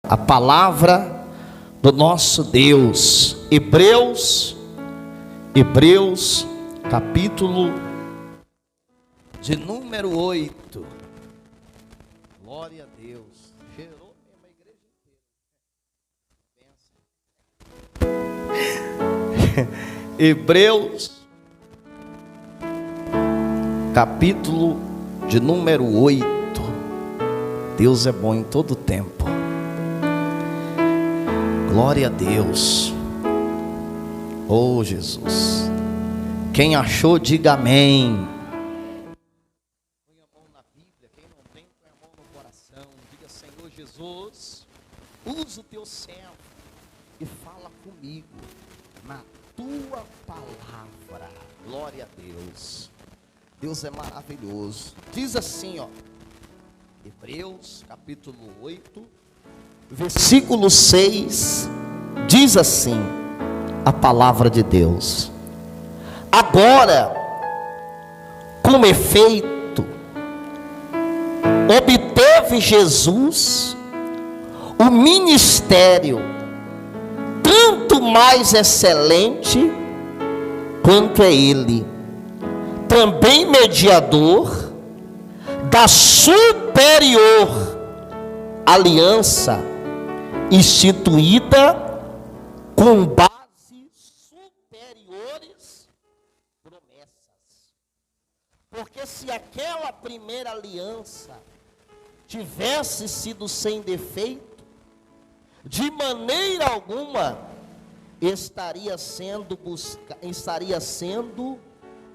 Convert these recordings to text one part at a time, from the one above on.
A palavra do nosso Deus, Hebreus capítulo de número 8. Glória a Deus. Gerou mesmo a igreja inteira. Hebreus capítulo de número 8. Deus é bom em todo tempo. Glória a Deus. Oh Jesus. Quem achou, diga amém. Põe a mão na Bíblia. Quem não tem, põe a mão no coração. Diga: Senhor Jesus, usa o teu servo e fala comigo na tua palavra. Glória a Deus. Deus é maravilhoso. Diz assim, ó, Hebreus capítulo 8, versículo 6, diz assim a palavra de Deus: agora, com efeito, obteve Jesus o ministério tanto mais excelente quanto é ele também mediador da superior aliança instituída com bases superiores promessas. Porque se aquela primeira aliança tivesse sido sem defeito, de maneira alguma estaria sendo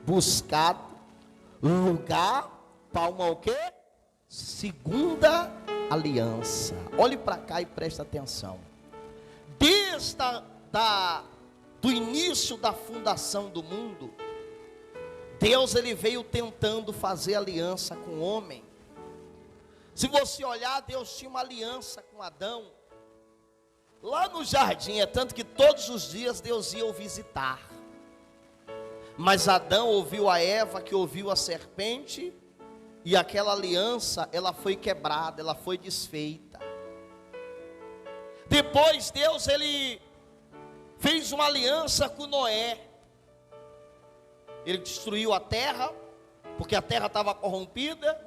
buscado lugar para uma o quê? Segunda aliança. Olhe para cá e preste atenção. Desde do início da fundação do mundo, Deus ele veio tentando fazer aliança com o homem. Se você olhar, Deus tinha uma aliança com Adão lá no jardim, é tanto que todos os dias Deus ia o visitar. Mas Adão ouviu a Eva, que ouviu a serpente, e aquela aliança, ela foi quebrada, ela foi desfeita. Depois Deus, ele fez uma aliança com Noé. Ele destruiu a terra, porque a terra estava corrompida,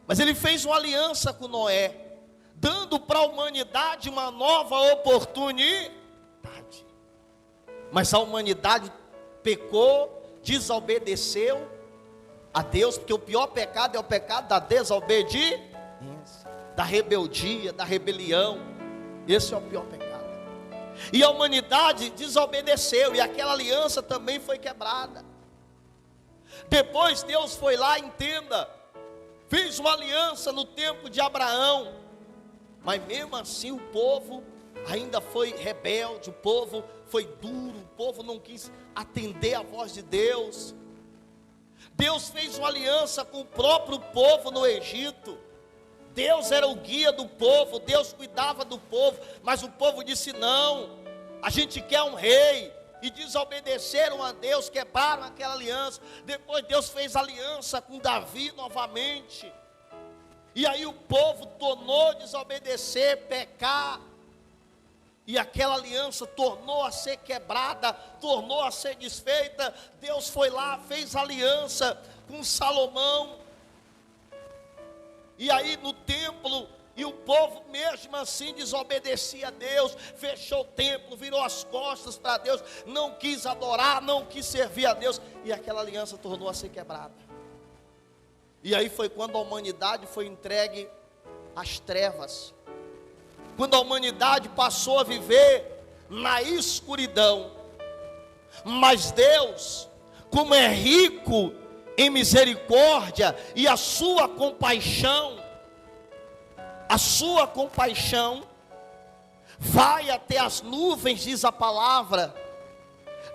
mas ele fez uma aliança com Noé, dando para a humanidade uma nova oportunidade. Mas a humanidade pecou, desobedeceu a Deus, porque o pior pecado é o pecado da desobediência, da rebeldia, da rebelião. Esse é o pior pecado. E a humanidade desobedeceu, e aquela aliança também foi quebrada. Depois Deus foi lá, entenda, fez uma aliança no tempo de Abraão, mas mesmo assim o povo ainda foi rebelde, o povo foi duro, o povo não quis atender a voz de Deus. Deus fez uma aliança com o próprio povo no Egito. Deus era o guia do povo, Deus cuidava do povo, mas o povo disse não, a gente quer um rei, e desobedeceram a Deus, quebraram aquela aliança. Depois Deus fez aliança com Davi novamente, e aí o povo tornou a desobedecer, pecar, e aquela aliança tornou a ser quebrada, tornou a ser desfeita. Deus foi lá, fez aliança com Salomão, e aí no templo, e o povo mesmo assim desobedecia a Deus, fechou o templo, virou as costas para Deus, não quis adorar, não quis servir a Deus, e aquela aliança tornou a ser quebrada. E aí foi quando a humanidade foi entregue às trevas, quando a humanidade passou a viver na escuridão. Mas Deus, como é rico em misericórdia, e a sua compaixão vai até as nuvens, diz a palavra.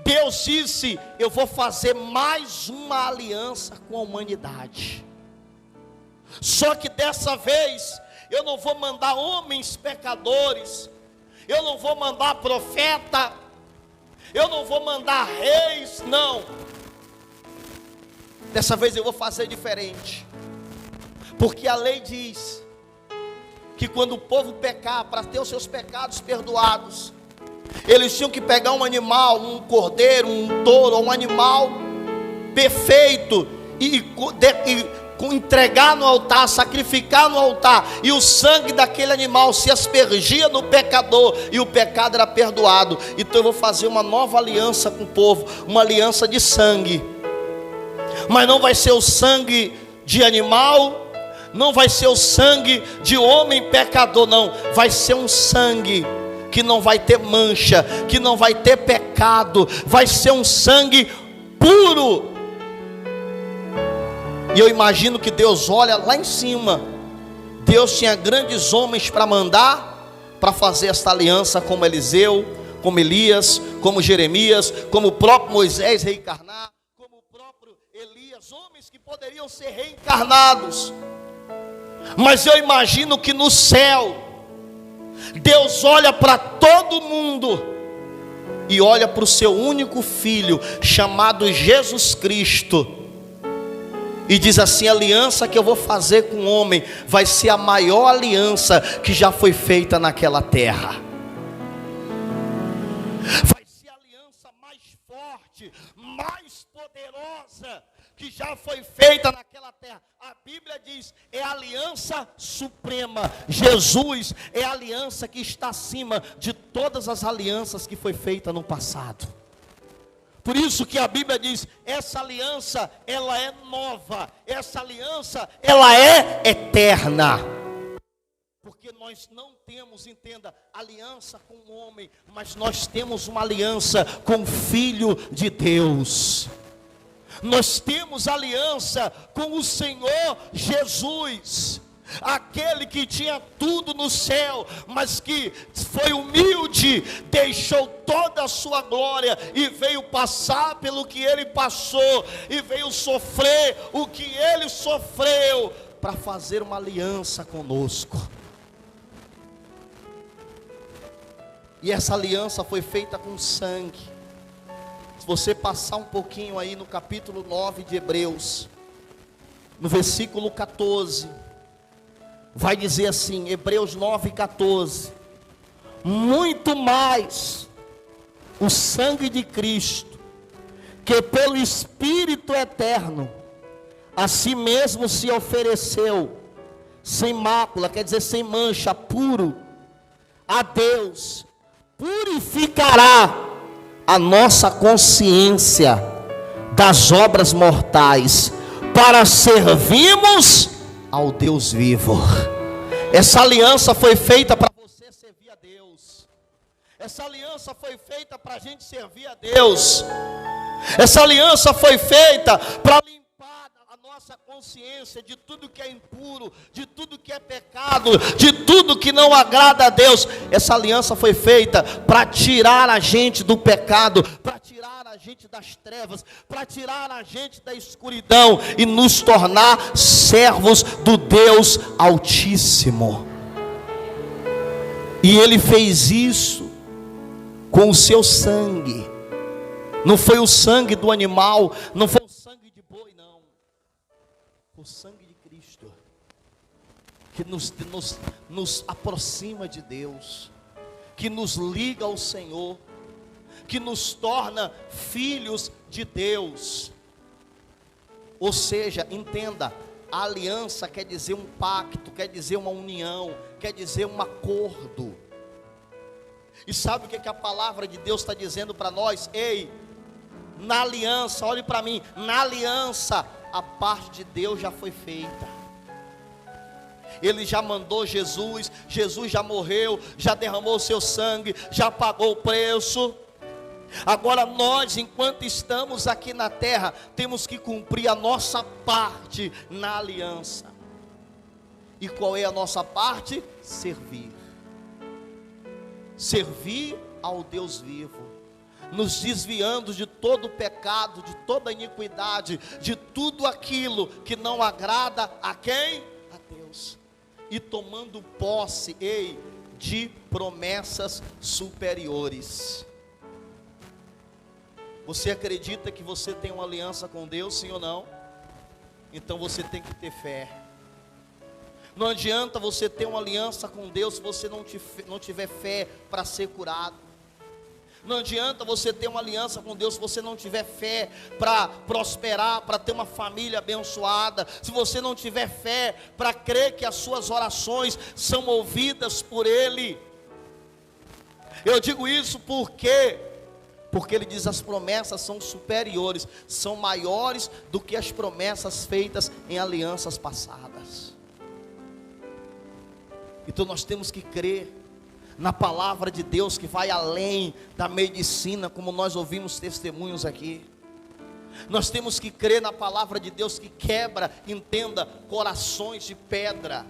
Deus disse: eu vou fazer mais uma aliança com a humanidade. Só que dessa vez eu não vou mandar homens pecadores, eu não vou mandar profeta, eu não vou mandar reis, não. Dessa vez eu vou fazer diferente, porque a lei diz que quando o povo pecar, para ter os seus pecados perdoados, eles tinham que pegar um animal, um cordeiro, um touro, um animal perfeito, e entregar no altar, sacrificar no altar, e o sangue daquele animal se aspergia no pecador, e o pecado era perdoado. Então eu vou fazer uma nova aliança com o povo, uma aliança de sangue, mas não vai ser o sangue de animal, não vai ser o sangue de homem pecador, não, vai ser um sangue que não vai ter mancha, que não vai ter pecado, vai ser um sangue puro. E eu imagino que Deus olha lá em cima, Deus tinha grandes homens para mandar, para fazer esta aliança, como Eliseu, como Elias, como Jeremias, como o próprio Moisés reencarnar, como o próprio Elias, homens que poderiam ser reencarnados. Mas eu imagino que no céu, Deus olha para todo mundo, e olha para o seu único filho, chamado Jesus Cristo, e diz assim: a aliança que eu vou fazer com o homem vai ser a maior aliança que já foi feita naquela terra. Vai ser a aliança mais forte, mais poderosa que já foi feita naquela terra. A Bíblia diz, é a aliança suprema. Jesus é a aliança que está acima de todas as alianças que foi feita no passado. Por isso que a Bíblia diz, essa aliança, ela é nova, essa aliança, ela é eterna. Porque nós não temos, entenda, aliança com o homem, mas nós temos uma aliança com o Filho de Deus. Nós temos aliança com o Senhor Jesus, aquele que tinha tudo no céu, mas que foi humilde, deixou toda a sua glória e veio passar pelo que ele passou, e veio sofrer o que ele sofreu, para fazer uma aliança conosco. E essa aliança foi feita com sangue. Se você passar um pouquinho aí no capítulo 9 de Hebreus, no versículo 14, vai dizer assim, Hebreus 9:14: muito mais o sangue de Cristo, que pelo Espírito eterno a si mesmo se ofereceu, sem mácula, quer dizer sem mancha, puro, a Deus, purificará a nossa consciência das obras mortais, para servirmos ao Deus vivo. Essa aliança foi feita para você servir a Deus. Essa aliança foi feita para a gente servir a Deus. Essa aliança foi feita para limpar a nossa consciência de tudo que é impuro, de tudo que é pecado, de tudo que não agrada a Deus. Essa aliança foi feita para tirar a gente do pecado, para tirar a gente das trevas, para tirar a gente da escuridão e nos tornar servos do Deus Altíssimo. E Ele fez isso com o seu sangue. Não foi o sangue do animal, não foi o sangue de boi, não. Foi o sangue de Cristo, que nos aproxima de Deus, que nos liga ao Senhor, que nos torna filhos de Deus. Ou seja, entenda, a aliança quer dizer um pacto, quer dizer uma união, quer dizer um acordo. E sabe o que a palavra de Deus está dizendo para nós? Ei, na aliança, olhe para mim, na aliança, a parte de Deus já foi feita. Ele já mandou Jesus, Jesus já morreu, já derramou o seu sangue, já pagou o preço. Agora nós, enquanto estamos aqui na terra, temos que cumprir a nossa parte na aliança. E qual é a nossa parte? Servir. Servir ao Deus vivo, nos desviando de todo o pecado, de toda a iniquidade, de tudo aquilo que não agrada a quem? A Deus. E tomando posse, de promessas superiores. Você acredita que você tem uma aliança com Deus, sim ou não? Então você tem que ter fé. Não adianta você ter uma aliança com Deus se você não tiver fé para ser curado. Não adianta você ter uma aliança com Deus se você não tiver fé para prosperar, para ter uma família abençoada. Se você não tiver fé para crer que as suas orações são ouvidas por Ele. Eu digo isso porque Ele diz: as promessas são superiores, são maiores do que as promessas feitas em alianças passadas. Então nós temos que crer na palavra de Deus, que vai além da medicina, como nós ouvimos testemunhos aqui. Nós temos que crer na palavra de Deus, que quebra, entenda, corações de pedra.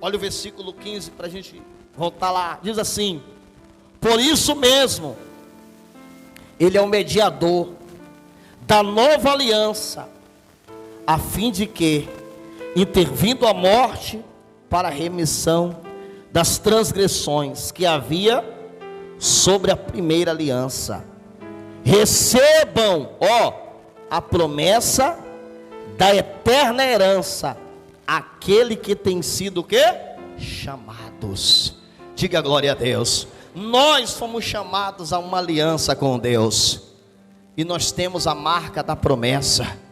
Olha o versículo 15 para a gente voltar lá. Diz assim: por isso mesmo, Ele é o mediador da nova aliança, a fim de que, intervindo a morte para a remissão das transgressões que havia sobre a primeira aliança, recebam, a promessa da eterna herança, aquele que tem sido o quê? Chamados. Diga glória a Deus. Nós fomos chamados a uma aliança com Deus, e nós temos a marca da promessa.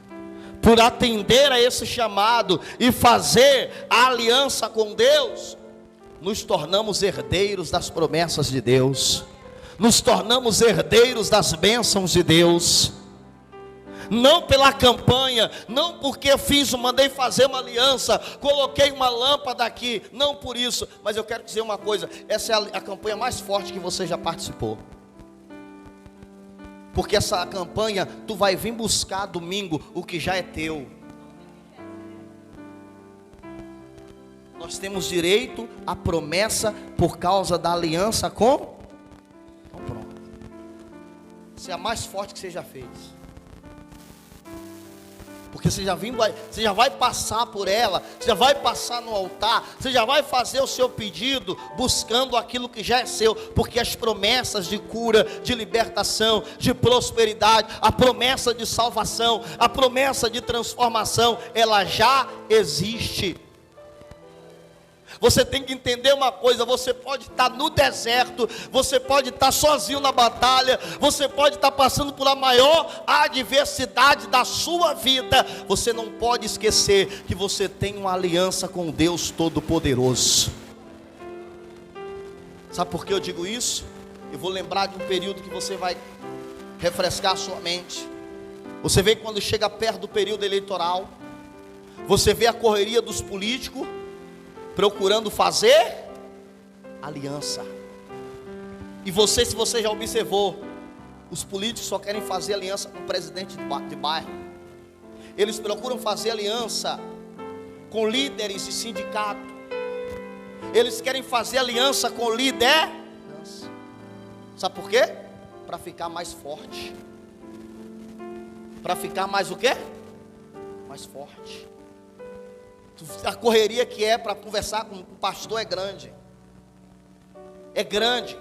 Por atender a esse chamado e fazer a aliança com Deus, nos tornamos herdeiros das promessas de Deus, nos tornamos herdeiros das bênçãos de Deus. Não pela campanha, não porque mandei fazer uma aliança, coloquei uma lâmpada aqui, não por isso, mas eu quero dizer uma coisa: essa é a campanha mais forte que você já participou. Porque essa campanha, tu vai vir buscar domingo o que já é teu. Nós temos direito à promessa por causa da aliança com... Então pronto. Essa é a mais forte que você já fez. Porque você já vai passar por ela, você já vai passar no altar, você já vai fazer o seu pedido, buscando aquilo que já é seu, porque as promessas de cura, de libertação, de prosperidade, a promessa de salvação, a promessa de transformação, ela já existe. Você tem que entender uma coisa: você pode estar no deserto, você pode estar sozinho na batalha, você pode estar passando por a maior adversidade da sua vida. Você não pode esquecer que você tem uma aliança com Deus Todo-Poderoso. Sabe por que eu digo isso? Eu vou lembrar de um período que você vai refrescar a sua mente. Você vê que quando chega perto do período eleitoral, você vê a correria dos políticos procurando fazer aliança. E você, se você já observou, os políticos só querem fazer aliança com o presidente de bairro. Eles procuram fazer aliança com líderes de sindicato. Eles querem fazer aliança com líder. Sabe por quê? Para ficar mais forte. Para ficar mais o quê? Mais forte. A correria que é para conversar com o pastor é grande. É grande.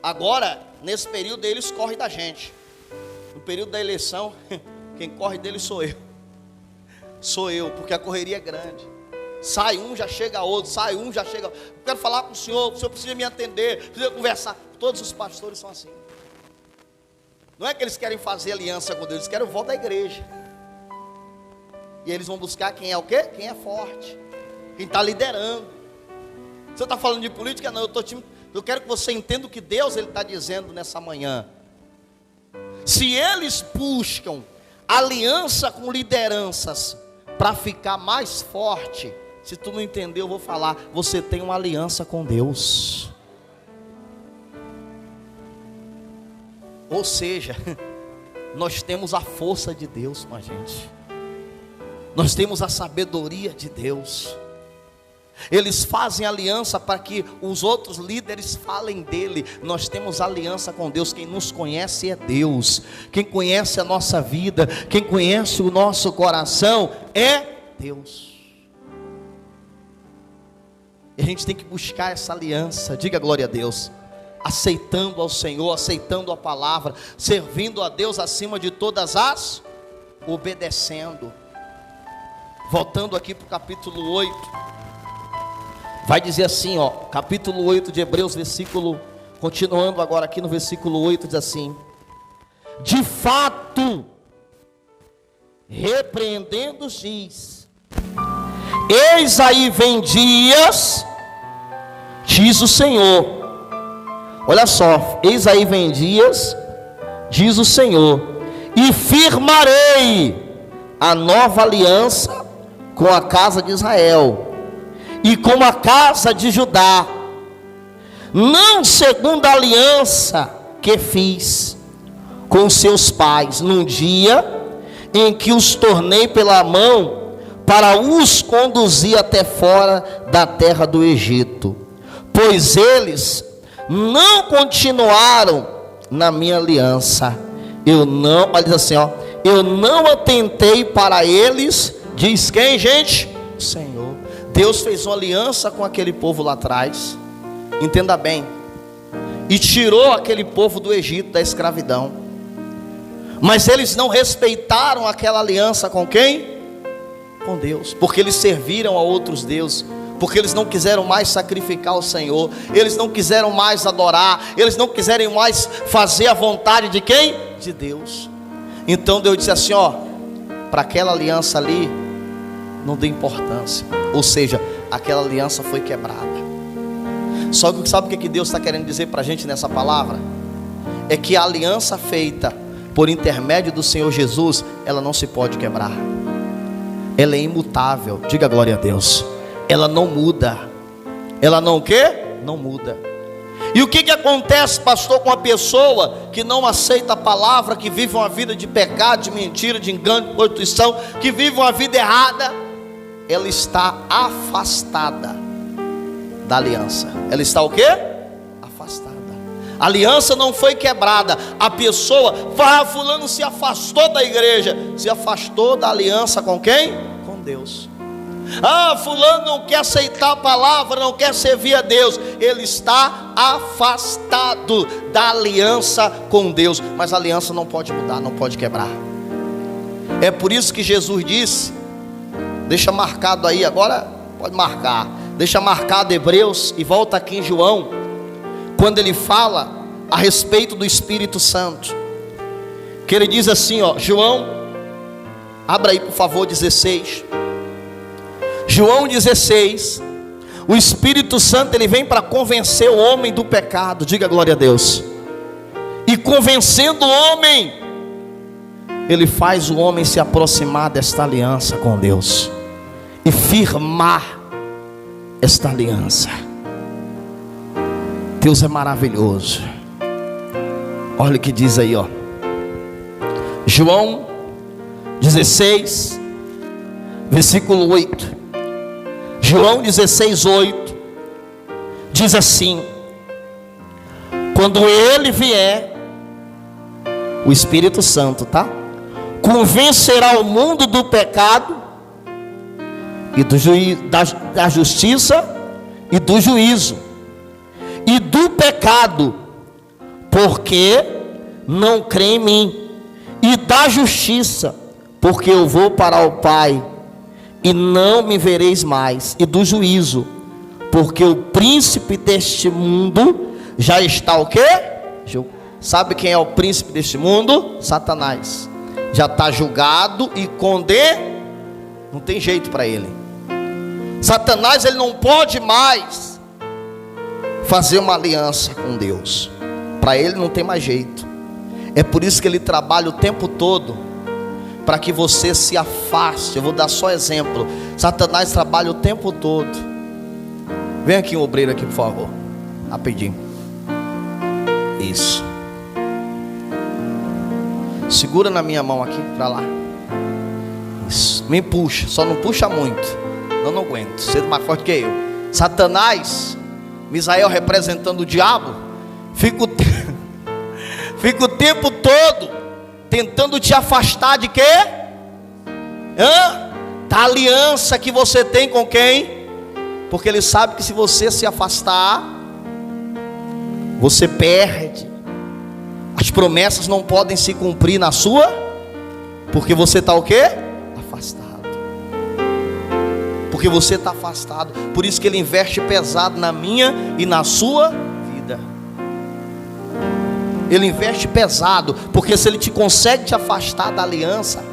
Agora, nesse período, eles correm da gente. No período da eleição, quem corre deles sou eu. Sou eu, porque a correria é grande. Sai um, já chega outro. Sai um, já chega outro. Eu quero falar com o senhor precisa me atender, precisa conversar. Todos os pastores são assim. Não é que eles querem fazer aliança com Deus, eles querem o voto da igreja. E eles vão buscar quem é o quê? Quem é forte, quem está liderando. Você está falando de política? Não, eu quero que você entenda o que Deus está dizendo nessa manhã. Se eles buscam aliança com lideranças para ficar mais forte, se tu não entendeu, eu vou falar: você tem uma aliança com Deus. Ou seja, nós temos a força de Deus com a gente. Nós temos a sabedoria de Deus. Eles fazem aliança para que os outros líderes falem dele. Nós temos aliança com Deus. Quem nos conhece é Deus. Quem conhece a nossa vida, quem conhece o nosso coração é Deus. E a gente tem que buscar essa aliança. Diga glória a Deus. Aceitando ao Senhor, aceitando a palavra, servindo a Deus acima de todas as, obedecendo. voltando aqui para o capítulo 8, vai dizer assim, ó, capítulo 8 de Hebreus, continuando agora aqui no versículo 8, diz assim: de fato, repreendendo diz: eis aí vem dias, diz o Senhor. Olha só, eis aí vem dias, diz o Senhor, e firmarei a nova aliança com a casa de Israel e com a casa de Judá, não segundo a aliança que fiz com seus pais num dia em que os tornei pela mão para os conduzir até fora da terra do Egito, pois eles não continuaram na minha aliança. Eu não, olha assim, ó, eu não atentei para eles, diz quem, gente? O Senhor. Deus fez uma aliança com aquele povo lá atrás, entenda bem, e tirou aquele povo do Egito, da escravidão. Mas eles não respeitaram aquela aliança com quem? Com Deus, porque eles serviram a outros deuses, porque eles não quiseram mais sacrificar o Senhor, eles não quiseram mais adorar, eles não quiserem mais fazer a vontade de quem? De Deus. Então Deus disse assim, ó, para aquela aliança ali, não dê importância, ou seja, aquela aliança foi quebrada. Só que sabe o que Deus está querendo dizer para a gente nessa palavra? É que a aliança feita por intermédio do Senhor Jesus, ela não se pode quebrar, ela é imutável, diga glória a Deus. Ela não muda, ela não o quê? Não muda. E o que acontece, pastor, com a pessoa que não aceita a palavra, que vive uma vida de pecado, de mentira, de engano, de prostituição, que vive uma vida errada? Ela está afastada da aliança. Ela está o quê? Afastada. A aliança não foi quebrada. A pessoa, fulano se afastou da igreja, se afastou da aliança com quem? Com Deus. Fulano não quer aceitar a palavra, não quer servir a Deus, ele está afastado da aliança com Deus. Mas a aliança não pode mudar, não pode quebrar. É por isso que Jesus disse, deixa marcado aí, agora pode marcar, deixa marcado Hebreus e volta aqui em João, quando ele fala a respeito do Espírito Santo, que ele diz assim, ó, João, abra aí por favor, 16, João 16, o Espírito Santo ele vem para convencer o homem do pecado, diga glória a Deus, e convencendo o homem, ele faz o homem se aproximar desta aliança com Deus, e firmar esta aliança. Deus é maravilhoso. Olha o que diz aí, ó, João 16, versículo 8. João 16, 8 diz assim: quando ele vier, o Espírito Santo, tá? Convencerá o mundo do pecado e do da justiça e do juízo. E do pecado, porque não crê em mim, e da justiça, porque eu vou para o Pai e não me vereis mais, e do juízo, porque o príncipe deste mundo já está o quê? Sabe quem é o príncipe deste mundo? Satanás. Já está julgado e condenado, não tem jeito para ele. Satanás ele não pode mais fazer uma aliança com Deus, para ele não tem mais jeito. É por isso que ele trabalha o tempo todo para que você se afaste. Eu vou dar só exemplo. Satanás trabalha o tempo todo. Vem aqui um obreiro aqui, por favor, rapidinho. Isso. Segura na minha mão aqui, para lá. Isso. Me puxa, só não puxa muito. Eu não aguento, você é mais forte que eu. Satanás, Misael representando o diabo, fica o tempo todo tentando te afastar de quê? Da aliança que você tem com quem? Porque ele sabe que se você se afastar, você perde. As promessas não podem se cumprir na sua, porque você está o quê? Afastado. porque você está afastado. Por isso que Ele investe pesado na minha e na sua vida. Ele investe pesado, porque se Ele consegue te afastar da aliança.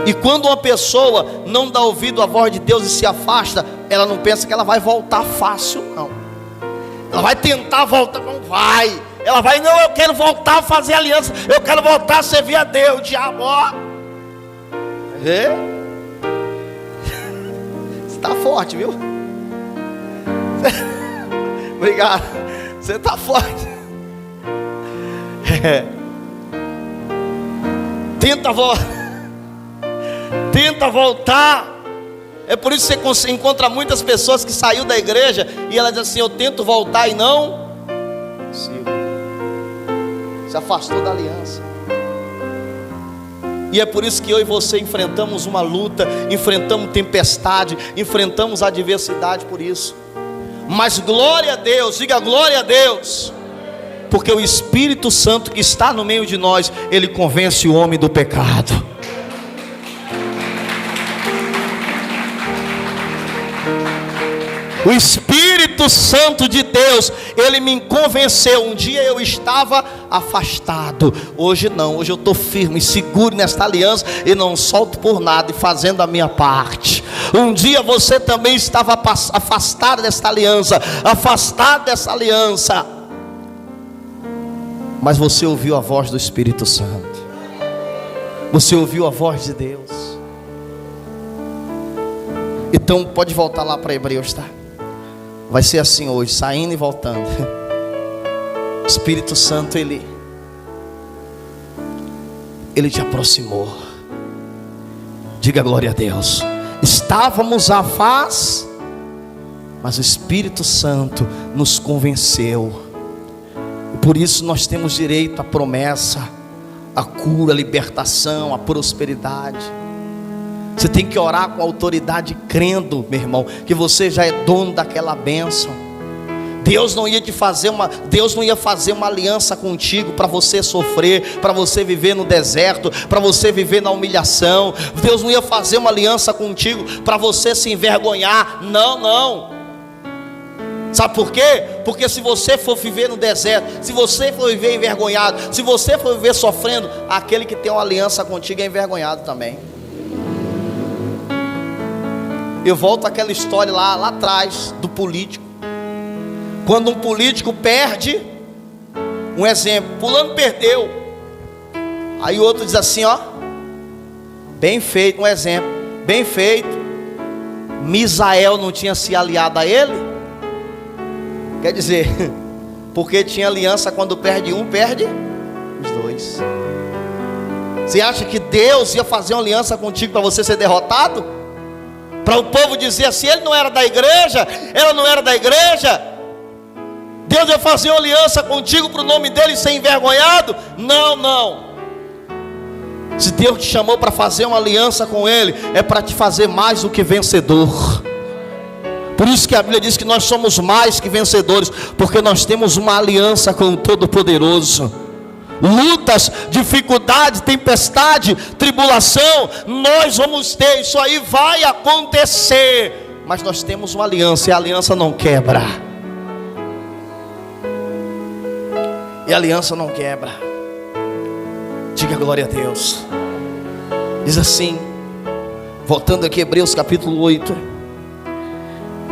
E quando uma pessoa não dá ouvido à voz de Deus e se afasta, ela não pensa que ela vai voltar fácil, não. Ela vai tentar voltar, não vai. Ela vai, não, eu quero voltar a fazer aliança, eu quero voltar a servir a Deus. O diabo, ó. Você está forte, viu? Obrigado. Você está forte. Tenta voltar. É por isso que você encontra muitas pessoas que saiu da igreja e elas dizem assim: eu tento voltar e não consigo. Se afastou da aliança. E é por isso que eu e você enfrentamos uma luta, enfrentamos tempestade, enfrentamos adversidade por isso. Mas glória a Deus, diga glória a Deus, porque o Espírito Santo que está no meio de nós, ele convence o homem do pecado. O Espírito Santo de Deus, ele me convenceu. Um dia eu estava afastado, hoje não, hoje eu estou firme e seguro nesta aliança e não solto por nada e fazendo a minha parte. Um dia você também estava afastado desta aliança, afastado dessa aliança, mas você ouviu a voz do Espírito Santo, você ouviu a voz de Deus. Então pode voltar lá para Hebreus, tá? Vai ser assim hoje, saindo e voltando. O Espírito Santo, ele te aproximou. Diga glória a Deus. Estávamos afastados, mas o Espírito Santo nos convenceu. E por isso nós temos direito à promessa, à cura, à libertação, à prosperidade. Você tem que orar com autoridade, crendo, meu irmão, que você já é dono daquela bênção. Deus não ia fazer uma aliança contigo para você sofrer, para você viver no deserto, para você viver na humilhação. Deus não ia fazer uma aliança contigo para você se envergonhar. Não, não. Sabe por quê? Porque se você for viver no deserto, se você for viver envergonhado, se você for viver sofrendo, aquele que tem uma aliança contigo é envergonhado também. Eu volto àquela história lá atrás do político. Quando um político perde, um exemplo, fulano perdeu, aí o outro diz assim, ó, bem feito, um exemplo, bem feito. Misael não tinha se aliado a ele? Quer dizer, porque tinha aliança, quando perde um, perde os dois. Você acha que Deus ia fazer uma aliança contigo para você ser derrotado? Para o povo dizer assim, ele não era da igreja, ela não era da igreja, Deus ia fazer uma aliança contigo para o nome dele ser envergonhado? Não, não. Se Deus te chamou para fazer uma aliança com ele, é para te fazer mais do que vencedor. Por isso que a Bíblia diz que nós somos mais que vencedores, porque nós temos uma aliança com o Todo-Poderoso. Lutas, dificuldade, tempestade, tribulação, nós vamos ter, isso aí vai acontecer, mas nós temos uma aliança, e a aliança não quebra. E a aliança não quebra. Diga glória a Deus. Diz assim, voltando aqui, Hebreus capítulo 8,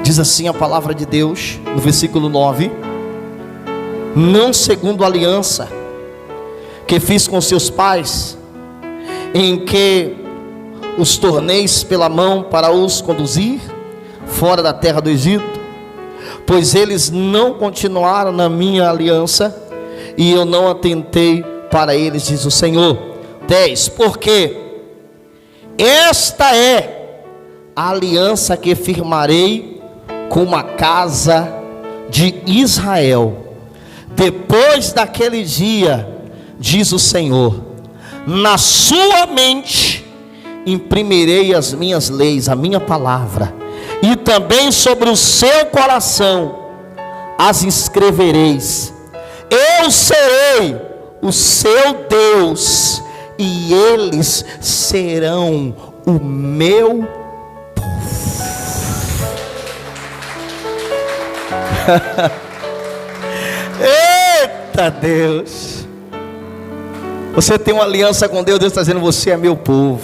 diz assim a palavra de Deus, no versículo 9: não segundo a aliança que fiz com seus pais, em que os torneis pela mão para os conduzir fora da terra do Egito, pois eles não continuaram na minha aliança, e eu não atentei para eles, diz o Senhor. 10. Porque esta é a aliança que firmarei com a casa de Israel depois daquele dia, diz o Senhor: na sua mente imprimirei as minhas leis, a minha palavra, e também sobre o seu coração as escrevereis. Eu serei o seu Deus, e eles serão o meu povo. Eita Deus! Você tem uma aliança com Deus, Deus está dizendo: você é meu povo.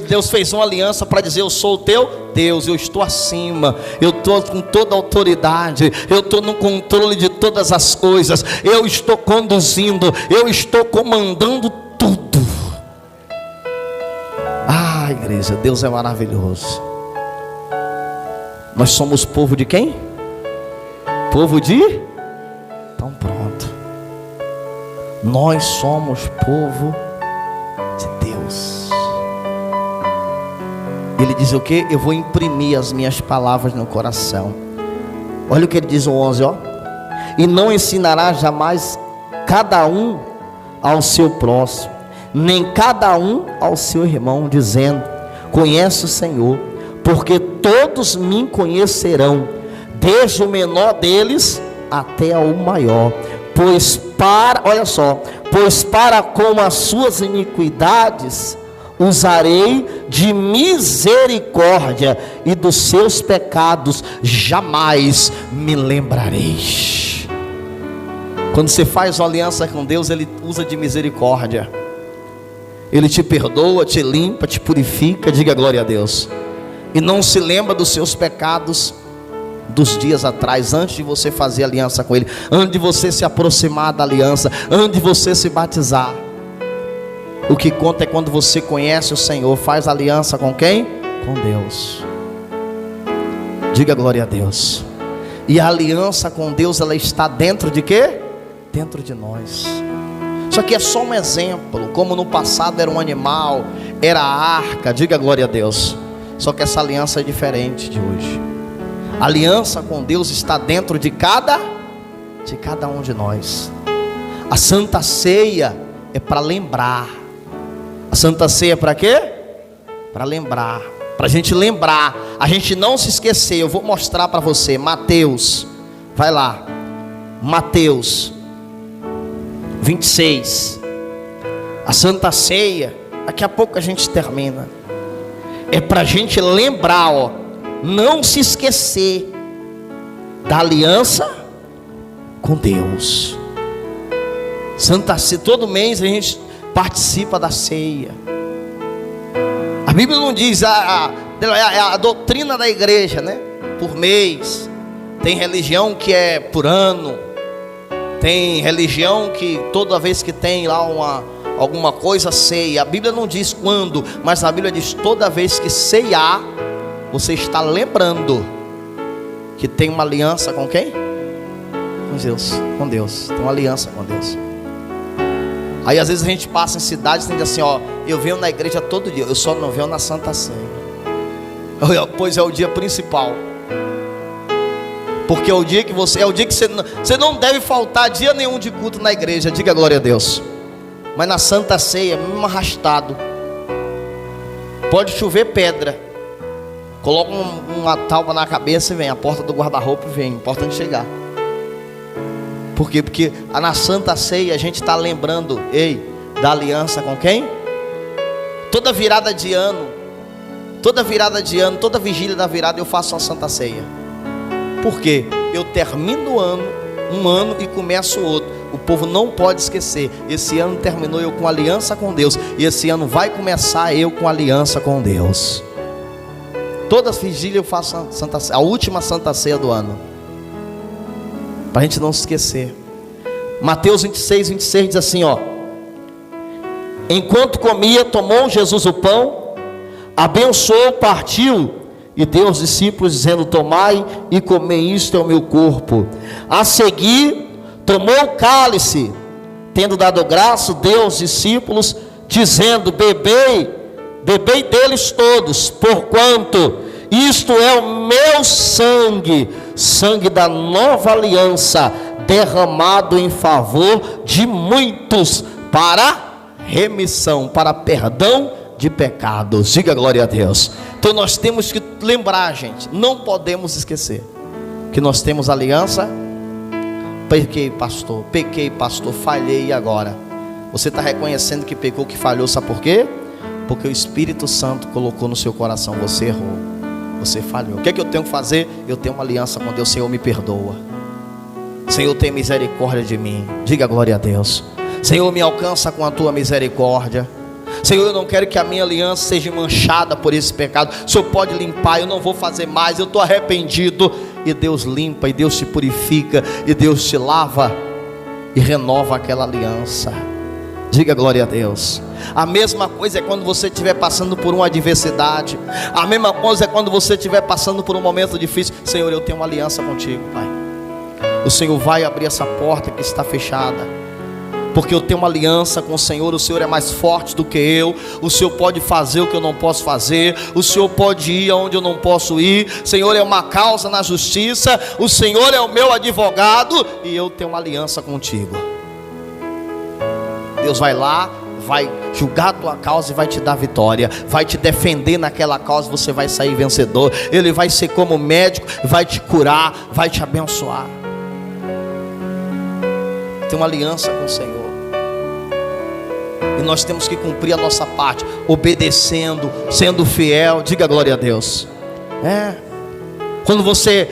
Deus fez uma aliança para dizer: eu sou o teu Deus, eu estou acima, eu estou com toda a autoridade, eu estou no controle de todas as coisas, eu estou conduzindo, eu estou comandando tudo. Ah, igreja, Deus é maravilhoso. Nós somos povo de quem? Povo de? Então pronto. Nós somos povo de Deus. Ele diz o que? Eu vou imprimir as minhas palavras no coração. Olha o que ele diz no 11, ó. E não ensinará jamais cada um ao seu próximo, nem cada um ao seu irmão, dizendo: conhece o Senhor, porque todos me conhecerão, desde o menor deles até ao maior. Olha só, pois para com as suas iniquidades usarei de misericórdia, e dos seus pecados jamais me lembrarei. Quando você faz uma aliança com Deus, Ele usa de misericórdia. Ele te perdoa, te limpa, te purifica. Diga glória a Deus. E não se lembra dos seus pecados dos dias atrás, antes de você fazer aliança com Ele, antes de você se aproximar da aliança, antes de você se batizar. O que conta é quando você conhece o Senhor, faz aliança com quem? Com Deus. Diga glória a Deus. E a aliança com Deus, ela está dentro de quê? Dentro de nós. Isso aqui é só um exemplo. Como no passado era um animal, era a arca. Diga glória a Deus. Só que essa aliança é diferente de hoje. A aliança com Deus está dentro de cada um de nós. A Santa Ceia é para lembrar. A Santa Ceia é para quê? Para lembrar, para a gente lembrar, a gente não se esquecer. Eu vou mostrar para você, Mateus, vai lá, Mateus 26, a Santa Ceia, daqui a pouco a gente termina. É para a gente lembrar, ó, não se esquecer da aliança com Deus. Santa Ceia, todo mês a gente participa da ceia. A Bíblia não diz a doutrina da igreja, né? Por mês. Tem religião que é por ano. Tem religião que toda vez que tem lá alguma coisa ceia. A Bíblia não diz quando, mas a Bíblia diz: toda vez que ceiar, você está lembrando que tem uma aliança com quem? Com Deus. Com Deus. Tem uma aliança com Deus. Aí às vezes a gente passa em cidades e diz assim: ó, eu venho na igreja todo dia, eu só não venho na Santa Ceia. Pois é o dia principal. Porque é o dia que você não deve faltar dia nenhum de culto na igreja. Diga glória a Deus. Mas na Santa Ceia, mesmo arrastado, pode chover pedra, coloca uma talba na cabeça e vem, a porta do guarda-roupa vem, importante chegar. Por quê? Porque na Santa Ceia a gente está lembrando, da aliança com quem? Toda virada de ano, toda vigília da virada eu faço uma Santa Ceia. Por quê? Eu termino um ano e começo outro. O povo não pode esquecer. Esse ano terminou eu com aliança com Deus, e esse ano vai começar eu com aliança com Deus. Toda vigília eu faço a última Santa Ceia do ano, para a gente não se esquecer. Mateus 26 diz assim, ó: enquanto comia, tomou Jesus o pão, abençoou, partiu e deu aos discípulos, dizendo: tomai e comei, isto é o meu corpo. A seguir, tomou o cálice, tendo dado graça, deu aos discípulos, dizendo: bebei deles todos, porquanto isto é o meu sangue, sangue da nova aliança, derramado em favor de muitos, para remissão, para perdão de pecados. Diga glória a Deus. Então nós temos que lembrar, gente, não podemos esquecer que nós temos aliança. Pequei, pastor, falhei, e agora? Você está reconhecendo que pecou, que falhou, sabe por quê? Porque o Espírito Santo colocou no seu coração: você errou. Você falhou. O que é que eu tenho que fazer? Eu tenho uma aliança com Deus. Senhor, me perdoa. Senhor, tem misericórdia de mim. Diga glória a Deus. Senhor, me alcança com a tua misericórdia. Senhor, eu não quero que a minha aliança seja manchada por esse pecado. O Senhor pode limpar, eu não vou fazer mais, eu estou arrependido. E Deus limpa, e Deus te purifica, e Deus te lava e renova aquela aliança. Diga glória a Deus. A mesma coisa é quando você estiver passando por uma adversidade. A mesma coisa é quando você estiver passando por um momento difícil. Senhor, eu tenho uma aliança contigo, Pai. O Senhor vai abrir essa porta que está fechada, porque eu tenho uma aliança com o Senhor. O Senhor é mais forte do que eu. O Senhor pode fazer o que eu não posso fazer. O Senhor pode ir aonde eu não posso ir. O Senhor é uma causa na justiça. O Senhor é o meu advogado. E eu tenho uma aliança contigo. Deus vai lá, vai julgar a tua causa e vai te dar vitória. Vai te defender naquela causa, você vai sair vencedor. Ele vai ser como médico, vai te curar, vai te abençoar. Tem uma aliança com o Senhor. E nós temos que cumprir a nossa parte, obedecendo, sendo fiel. Diga glória a Deus. Quando você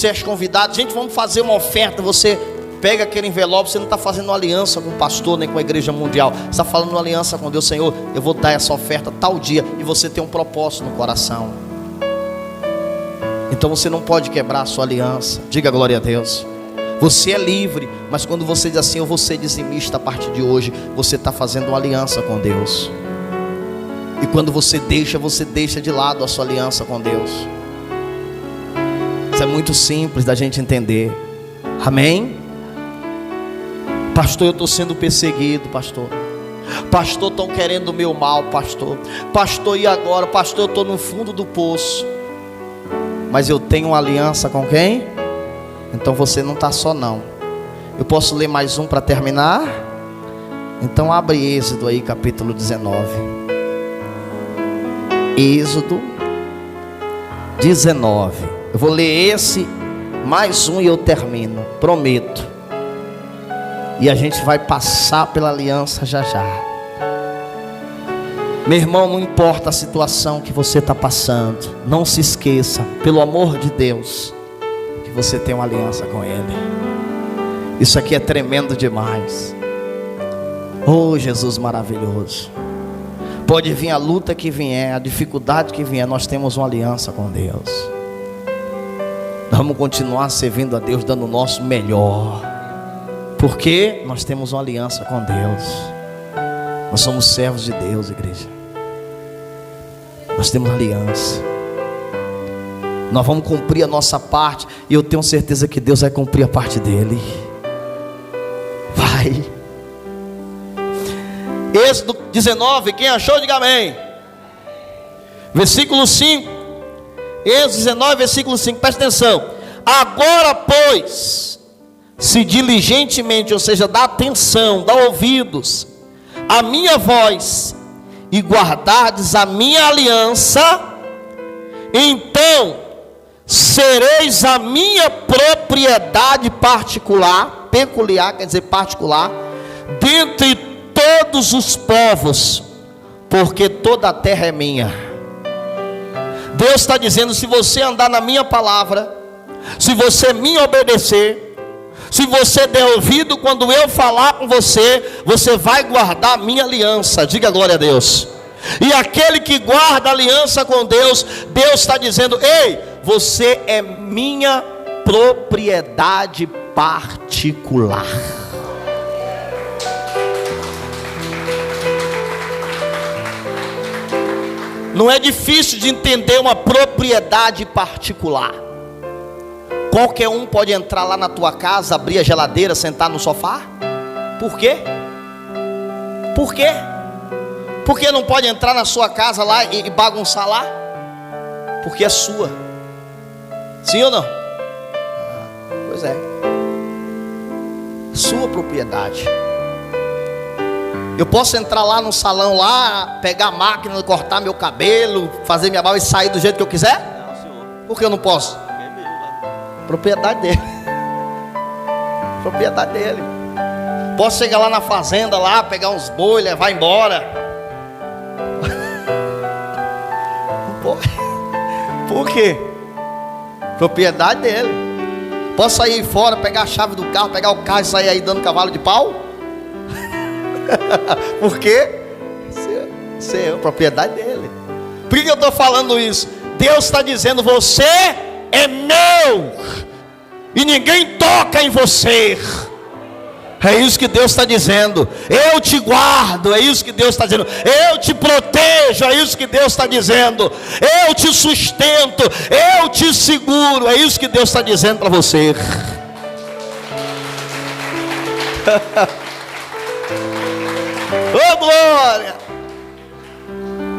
é convidado, gente, vamos fazer uma oferta. Você pega aquele envelope, você não está fazendo uma aliança com o pastor, nem com a igreja mundial. Você está falando uma aliança com Deus. Senhor, eu vou dar essa oferta tal dia. E você tem um propósito no coração. Então você não pode quebrar a sua aliança. Diga glória a Deus. Você é livre, mas quando você diz assim, eu vou ser dizimista a partir de hoje, você está fazendo uma aliança com Deus. E quando você deixa de lado a sua aliança com Deus. Isso é muito simples da gente entender. Amém? Pastor, eu estou sendo perseguido, pastor. Pastor, estão querendo o meu mal, pastor. Pastor, e agora? Pastor, eu estou no fundo do poço. Mas eu tenho uma aliança com quem? Então você não está só não. Eu posso ler mais um para terminar? Então abre Êxodo aí, capítulo 19. Êxodo 19. Eu vou ler esse, mais um e eu termino, prometo. E a gente vai passar pela aliança já já. Meu irmão, não importa a situação que você está passando, não se esqueça, pelo amor de Deus, você tem uma aliança com Ele. Isso aqui é tremendo demais. Oh, Jesus maravilhoso. Pode vir a luta que vier, a dificuldade que vier, nós temos uma aliança com Deus. Nós vamos continuar servindo a Deus, dando o nosso melhor, porque nós temos uma aliança com Deus. Nós somos servos de Deus, igreja. Nós temos aliança. Nós vamos cumprir a nossa parte, e eu tenho certeza que Deus vai cumprir a parte dele. Vai. Êxodo 19, quem achou, diga amém. Versículo 5. Êxodo 19, versículo 5, presta atenção. Agora, pois, se diligentemente, ou seja, dá atenção, dá ouvidos à minha voz, e guardardes a minha aliança, então sereis a minha propriedade particular, peculiar quer dizer particular, dentre todos os povos, porque toda a terra é minha. Deus está dizendo, se você andar na minha palavra, se você me obedecer, se você der ouvido quando eu falar com você, você vai guardar a minha aliança. Diga glória a Deus. E aquele que guarda a aliança com Deus, Deus está dizendo, ei, você é minha propriedade particular. Não é difícil de entender uma propriedade particular. Qualquer um pode entrar lá na tua casa, abrir a geladeira, sentar no sofá. Por quê? Por quê? Por que não pode entrar na sua casa lá e bagunçar lá? Porque é sua. Sim ou não? Pois é. Sua propriedade. Eu posso entrar lá no salão lá, pegar a máquina, cortar meu cabelo, fazer minha barba e sair do jeito que eu quiser? Não, senhor. Por que eu não posso? É mesmo, lá. Propriedade dele. Propriedade dele. Posso chegar lá na fazenda lá, pegar uns boi, levar embora. Não pode. Por quê? Propriedade dele. Posso sair fora, pegar a chave do carro, pegar o carro e sair aí dando cavalo de pau? Por quê? Isso é a propriedade dele. Por que eu estou falando isso? Deus está dizendo: você é meu e ninguém toca em você. É isso que Deus está dizendo. Eu te guardo, é isso que Deus está dizendo. Eu te protejo, é isso que Deus está dizendo. Eu te sustento, eu te seguro, é isso que Deus está dizendo para você. Oh glória!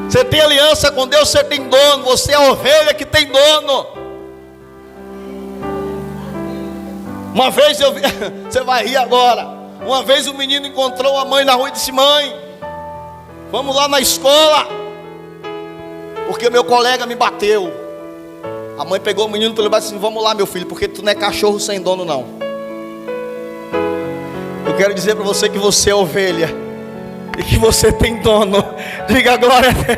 Você tem aliança com Deus, você tem dono. Você é a ovelha que tem dono. Uma vez eu vi, você vai rir agora. Uma vez o menino encontrou a mãe na rua e disse: mãe, vamos lá na escola, porque meu colega me bateu. A mãe pegou o menino pelo braço e disse: vamos lá, meu filho, porque tu não é cachorro sem dono não. Eu quero dizer para você que você é ovelha e que você tem dono. Diga glória a Deus.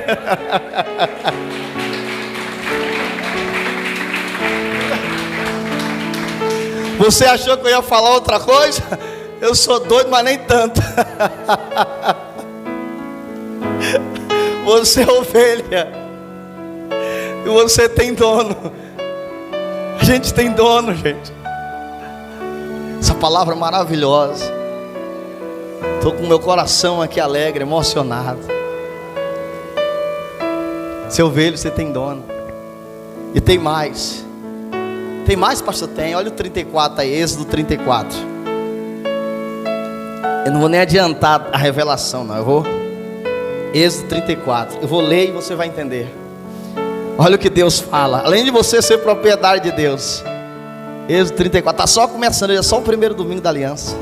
Você achou que eu ia falar outra coisa? Eu sou doido, mas nem tanto. Você é ovelha e você tem dono. A gente tem dono, gente. Essa palavra é maravilhosa. Estou com meu coração aqui alegre, emocionado. Seu ovelho, você tem dono. E tem mais. Tem mais, pastor? Tem. Olha o 34 aí, Êxodo 34. Eu não vou nem adiantar a revelação, não. Eu vou. Êxodo 34. Eu vou ler e você vai entender. Olha o que Deus fala. Além de você ser propriedade de Deus. Êxodo 34. Está só começando. É só o primeiro domingo da aliança.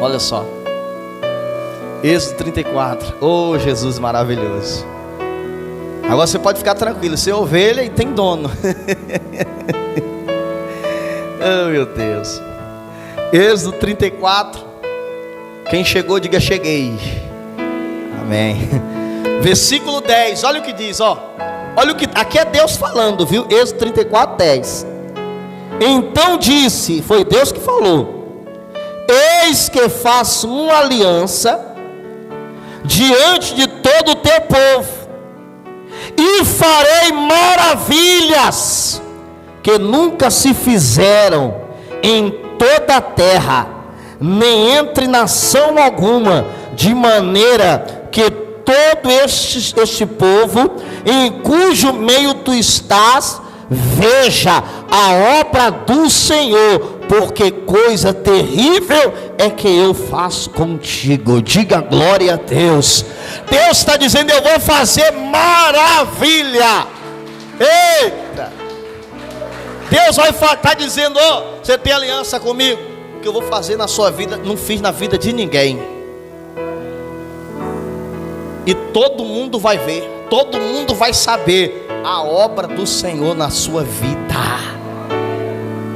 Olha só. Êxodo 34. Oh, Jesus maravilhoso. Agora você pode ficar tranquilo. Você é ovelha e tem dono. Oh, meu Deus. Êxodo 34. Quem chegou, diga cheguei. Amém. Versículo 10. Olha o que diz, ó. Olha o que. Aqui é Deus falando, viu? Êxodo 34, 10. Então disse, foi Deus que falou: eis que faço uma aliança diante de todo o teu povo, e farei maravilhas que nunca se fizeram em toda a terra, nem entre nação alguma, de maneira que todo este povo, em cujo meio tu estás, veja a obra do Senhor, porque coisa terrível é que eu faço contigo. Diga glória a Deus. Deus está dizendo: eu vou fazer maravilha. Eita! Deus vai estar dizendo: ó, você tem aliança comigo, que eu vou fazer na sua vida, não fiz na vida de ninguém. E todo mundo vai ver, todo mundo vai saber a obra do Senhor na sua vida.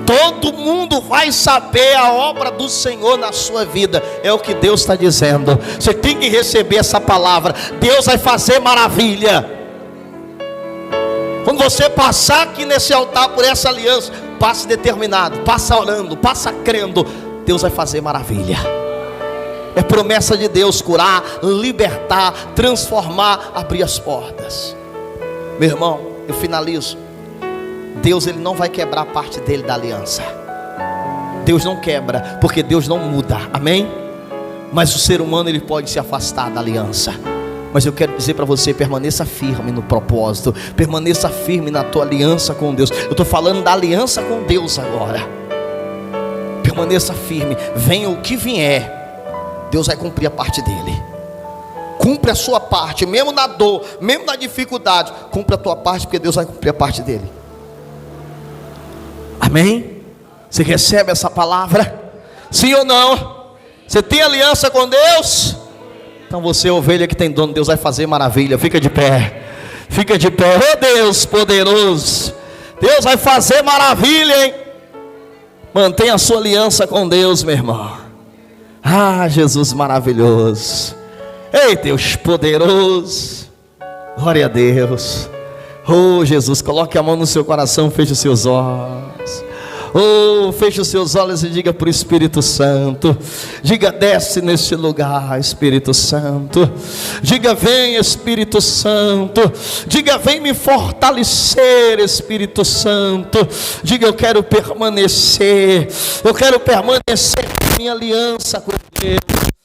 Todo mundo vai saber a obra do Senhor na sua vida. É o que Deus está dizendo. Você tem que receber essa palavra. Deus vai fazer maravilha. Quando você passar aqui nesse altar por essa aliança, passe determinado, passa orando, passa crendo. Deus vai fazer maravilha. É promessa de Deus curar, libertar, transformar, abrir as portas. Meu irmão, eu finalizo. Deus, ele não vai quebrar a parte dele da aliança. Deus não quebra, porque Deus não muda, amém? Mas o ser humano, ele pode se afastar da aliança. Mas eu quero dizer para você: permaneça firme no propósito, permaneça firme na tua aliança com Deus. Eu estou falando da aliança com Deus agora. Permaneça firme, venha o que vier, Deus vai cumprir a parte dele. Cumpre a sua parte, mesmo na dor, mesmo na dificuldade. Cumpre a tua parte, porque Deus vai cumprir a parte dele. Amém? Você recebe essa palavra? Sim ou não? Você tem aliança com Deus? Então você é ovelha que tem dono. Deus vai fazer maravilha. Fica de pé. Fica de pé. Oh Deus poderoso, Deus vai fazer maravilha, hein? Mantenha a sua aliança com Deus, meu irmão. Ah, Jesus maravilhoso. Ei, Deus poderoso. Glória a Deus. Oh Jesus, coloque a mão no seu coração, feche os seus olhos. Oh, feche os seus olhos e diga para o Espírito Santo. Diga: desce neste lugar, Espírito Santo. Diga: vem, Espírito Santo. Diga: vem me fortalecer, Espírito Santo. Diga: eu quero permanecer. Eu quero permanecer na minha aliança com Deus.